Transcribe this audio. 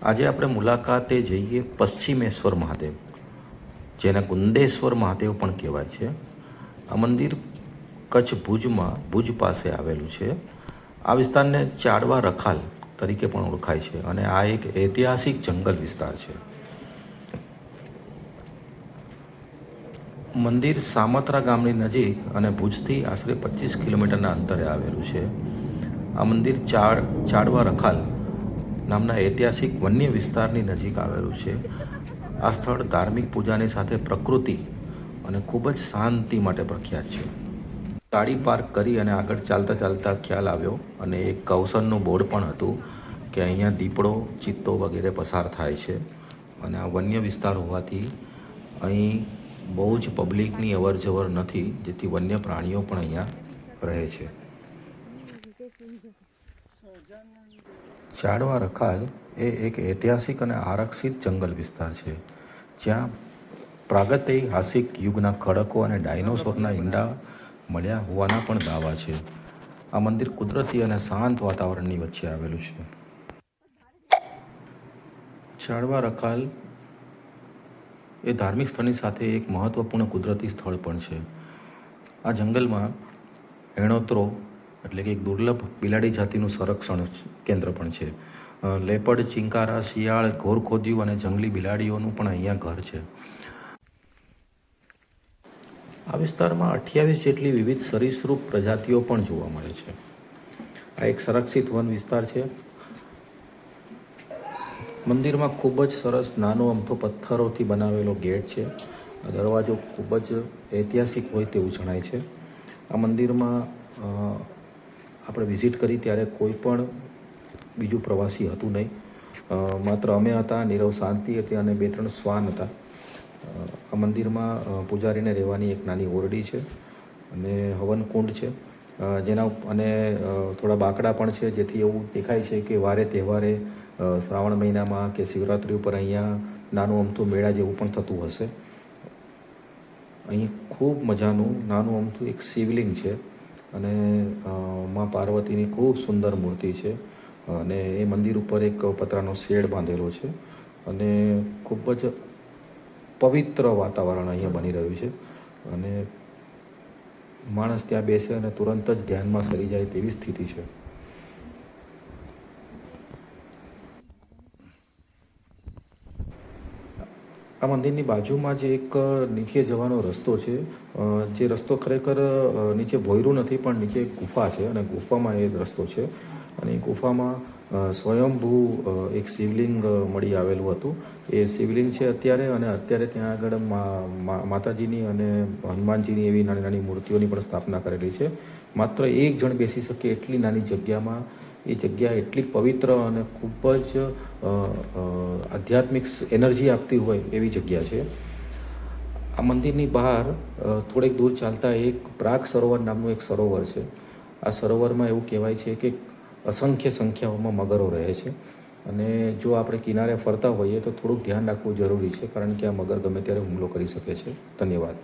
આજે આપણે મુલાકાતે જઈએ પશ્ચિમેશ્વર મહાદેવ, જેને કુંદેશ્વર મહાદેવ પણ કહેવાય છે. આ મંદિર કચ્છ ભુજ પાસે આવેલું છે. આ વિસ્તારને ચાડવા રખાલ તરીકે પણ ઓળખાય છે અને આ એક ઐતિહાસિક જંગલ વિસ્તાર છે. મંદિર સામત્રા ગામની નજીક અને ભુજથી આશરે 25 કિલોમીટરના અંતરે આવેલું છે. આ મંદિર ચાડવા રખાલ નામના ઐતિહાસિક વન્ય વિસ્તારની નજીક આવેલું છે. આ સ્થળ ધાર્મિક પૂજાની સાથે પ્રકૃતિ અને ખૂબ જ શાંતિ માટે પ્રખ્યાત છે. ગાડી પાર્ક કરી અને આગળ ચાલતા ચાલતા ખ્યાલ આવ્યો અને એક કૌશનનું બોર્ડ પણ હતું કે અહીંયા દીપડો, ચિત્તો વગેરે પસાર થાય છે અને આ વન્ય વિસ્તાર હોવાથી અહીં બહુ જ પબ્લિકની અવર જવર નથી, જેથી વન્ય પ્રાણીઓ પણ અહીંયા રહે છે. ચાડવા રખાલ એ એક ઐતિહાસિક અને આરક્ષિત જંગલ વિસ્તાર છે, જ્યાં પ્રાગૈતિહાસિક યુગના ખડકો અને ડાયનોસોરના ઈંડા મળ્યા હોવાના પણ દાવા છે. આ મંદિર કુદરતી અને શાંત વાતાવરણની વચ્ચે આવેલું છે. ચાડવા રખાલ એ ધાર્મિક સ્થળની સાથે એક મહત્વપૂર્ણ કુદરતી સ્થળ પણ છે. આ જંગલમાં એણોત્રો એટલે કે એક દુર્લભ બિલાડી જાતિનું સંરક્ષણ કેન્દ્ર પણ છે. લેપર્ડ, ચિંકારા, શિયાળ, ઘોરખોદિયું અને જંગલી બિલાડીઓનું પણ અહીંયા ઘર છે. આ વિસ્તારમાં 28 જેટલી વિવિધ સરીસૃપ પ્રજાતિઓ પણ જોવા મળે છે. આ એક સંરક્ષિત વન વિસ્તાર છે. મંદિરમાં ખૂબ જ સરસ નાનો અમથો પથ્થરોથી બનાવેલો ગેટ છે. આ દરવાજો ખૂબ જ ઐતિહાસિક હોય તેવું જણાય છે. આ મંદિરમાં આપણે વિઝિટ કરી ત્યારે કોઈ પણ બીજું પ્રવાસી હતું નહીં, માત્ર અમે હતા. નીરવ શાંતિ હતી અને 2-3 શ્વાન હતા. આ મંદિરમાં પૂજારીને રહેવાની એક નાની ઓરડી છે અને હવન કુંડ છે, જેના અને થોડા બાકડા પણ છે, જેથી એવું દેખાય છે કે વારે તહેવારે શ્રાવણ મહિનામાં કે શિવરાત્રિ ઉપર અહીંયા નાનું અમથું મેળા જેવું પણ થતું હશે. અહીં ખૂબ મજાનું નાનું અમથું એક શિવલિંગ છે અને મા પાર્વતીની ખૂબ સુંદર મૂર્તિ છે અને એ મંદિર ઉપર એક પતરાનો શેડ બાંધેલો છે અને ખૂબ જ પવિત્ર વાતાવરણ અહીંયા બની રહ્યું છે અને માણસ ત્યાં બેસે અને તુરંત જ ધ્યાનમાં સરી જાય તેવી સ્થિતિ છે. આ મંદિરની બાજુમાં જ એક નીચે જવાનો રસ્તો છે, જે રસ્તો ખરેખર નીચે ભોયરું નથી, પણ નીચે એક ગુફા છે અને ગુફામાં એ રસ્તો છે અને એ ગુફામાં સ્વયંભૂ એક શિવલિંગ મળી આવેલું હતું. એ શિવલિંગ છે અત્યારે, અને અત્યારે ત્યાં આગળ માતાજીની અને હનુમાનજીની એવી નાની નાની મૂર્તિઓની પણ સ્થાપના કરેલી છે. માત્ર એક જણ બેસી શકે એટલી નાની જગ્યામાં એ જગ્યા એટલી પવિત્ર અને ખૂબ જ આધ્યાત્મિક એનર્જી આપતી હોય એવી જગ્યા છે. આ મંદિરની બહાર થોડેક દૂર ચાલતા એક પ્રાગ સરોવર નામનું એક સરોવર છે. આ સરોવરમાં એવું કહેવાય છે કે અસંખ્ય સંખ્યાઓમાં મગરો રહે છે અને જો આપણે કિનારે ફરતા હોઈએ તો થોડુંક ધ્યાન રાખવું જરૂરી છે, કારણ કે આ મગર ગમે ત્યારે હુમલો કરી શકે છે. ધન્યવાદ.